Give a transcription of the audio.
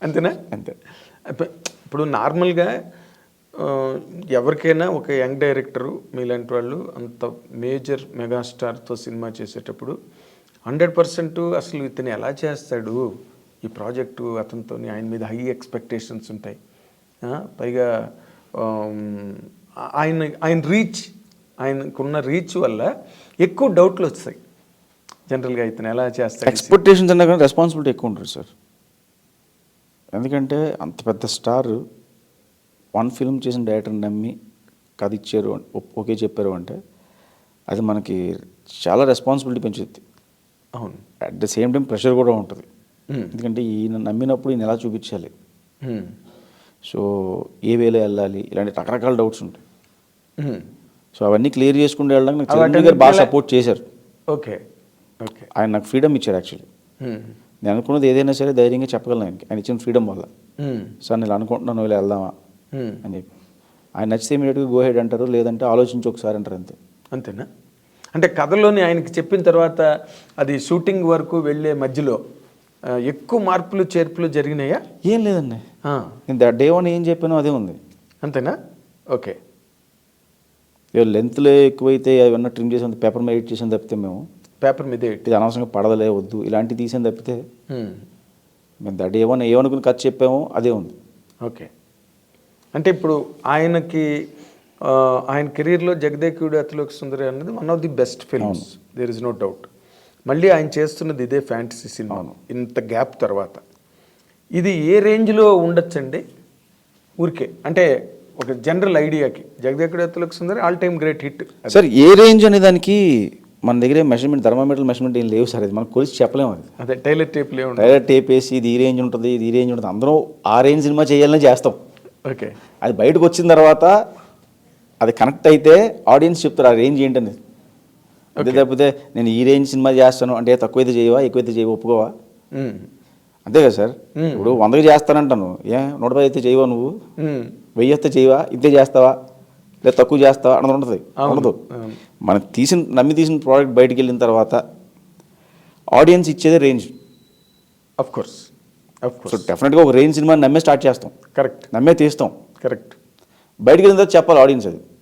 అంతేనా? అంతే. ఇప్పుడు నార్మల్గా ఎవరికైనా ఒక యంగ్ డైరెక్టరు మీలాంటి వాళ్ళు అంత మేజర్ మెగాస్టార్తో సినిమా చేసేటప్పుడు 100% అసలు ఇతను ఎలా చేస్తాడు ఈ ప్రాజెక్టు, అతనితో ఆయన మీద హై ఎక్స్పెక్టేషన్స్ ఉంటాయి. పైగా ఆయన రీచ్, ఆయనకున్న రీచ్ వల్ల ఎక్కువ డౌట్లు వస్తాయి జనరల్గా ఇతను ఎలా చేస్తాడు. ఎక్స్పెక్టేషన్స్ అన్నా కానీ రెస్పాన్సిబిలిటీ ఎక్కువ ఉంటుంది సార్. ఎందుకంటే అంత పెద్ద స్టార్ వన్ ఫిల్మ్ చేసిన డైరెక్టర్ని నమ్మి కథ ఇచ్చారు, ఓకే చెప్పారు అంటే అది మనకి చాలా రెస్పాన్సిబిలిటీ పెంచుద్ది. అవును. At the same time pressure కూడా ఉంటుంది. ఎందుకంటే ఈయన నమ్మినప్పుడు ఈయన ఎలా చూపించాలి, సో ఏ వేలో వెళ్ళాలి, ఇలాంటి రకరకాల డౌట్స్ ఉంటాయి. సో అవన్నీ క్లియర్ చేసుకుంటూ వెళ్ళడానికి నాకు చిరంజీవి గారు బాగా సపోర్ట్ చేశారు. Okay okay. ఆయన నాకు ఫ్రీడమ్ ఇచ్చారు యాక్చువల్లీ. నేను అనుకున్నది ఏదైనా సరే ధైర్యంగా చెప్పగలను ఆయనకి, ఆయన ఇచ్చిన ఫ్రీడమ్ వల్ల. సార్ నేను అనుకుంటున్నాను ఇలా వెళ్దామా అని చెప్పి ఆయన నచ్చితే ఇమీడియట్గా గో హెడ్ అంటారు, లేదంటే ఆలోచించి ఒకసారి అంటారు, అంతే. అంతేనా? అంటే కథలోని ఆయనకి చెప్పిన తర్వాత అది షూటింగ్ వరకు వెళ్ళే మధ్యలో ఎక్కువ మార్పులు చేర్పులు జరిగినాయా? ఏం లేదండి, నేను డే వన్ ఏం చెప్పానో అదే ఉంది. అంతేనా? ఓకే. లెంత్లో ఎక్కువైతే అవన్నీ ట్రిమ్ చేసాం, పేపర్ మీద ఎడిట్ చేసాం తప్పితే, మేము పేపర్ మీద ఇది అనవసరంగా పడదలే వద్దు ఇలాంటివి తీసాను తప్పితే మేము డే వన్ ఏమనుకుని కథ చెప్పామో అదే ఉంది. ఓకే. అంటే ఇప్పుడు ఆయనకి ఆయన కెరీర్లో జగదేకుడు అతిలోక సుందరి అన్నది one of the best films, there is no doubt. మళ్ళీ ఆయన చేస్తున్నది ఇదే ఫ్యాంటసీ సినిమా ఇంత గ్యాప్ తర్వాత. ఇది ఏ రేంజ్లో ఉండొచ్చండి ఊరికే? అంటే ఒక జనరల్ ఐడియాకి జగదేకుడు అతిలోక Sundari all time great hit. Sir ఏ రేంజ్ అనే దానికి మన దగ్గర మెజర్మెంట్, థర్మామీటర్ మెజర్మెంట్ ఏం లేవు సార్. అది మనం కొలిసి చెప్పలేము. అది అదే టైలర్ టేప్ లేవు. టైలర్ టేప్ వేసి ఇది ఈ రేంజ్ ఉంటుంది, ఇది ఈ రేంజ్ ఉంటుంది, అందరం ఆ రేంజ్ సినిమా చేయాలని చేస్తాం. ఓకే. అది బయటకు వచ్చిన తర్వాత అది కనెక్ట్ అయితే ఆడియన్స్ చెప్తారు ఆ రేంజ్ ఏంటని. అంతే తప్పితే నేను ఈ రేంజ్ సినిమా చేస్తాను అంటే తక్కువైతే చేయవా, ఎక్కువైతే చేయవా, ఒప్పుకోవా? అంతే కదా సార్. ఇప్పుడు 100కి చేస్తానంటాను, 110 అయితే చేయవా, నువ్వు 1000 అయితే చేయవా, ఇంతే చేస్తావా, లేదా తక్కువ చేస్తావా అన్నది ఉంటుంది. ఉండదు. మనం నమ్మి తీసిన ప్రోడక్ట్ బయటికి వెళ్ళిన తర్వాత ఆడియన్స్ ఇచ్చేదే రేంజ్. Of course. సో డెఫినెట్గా ఒక రేంజ్ సినిమా నమ్మే స్టార్ట్ చేస్తాం, కరెక్ట్, నమ్మే తీస్తాం, కరెక్ట్. బయటికి వెళ్ళిన తర్వాత చెప్పాలి ఆడియన్స్ అది.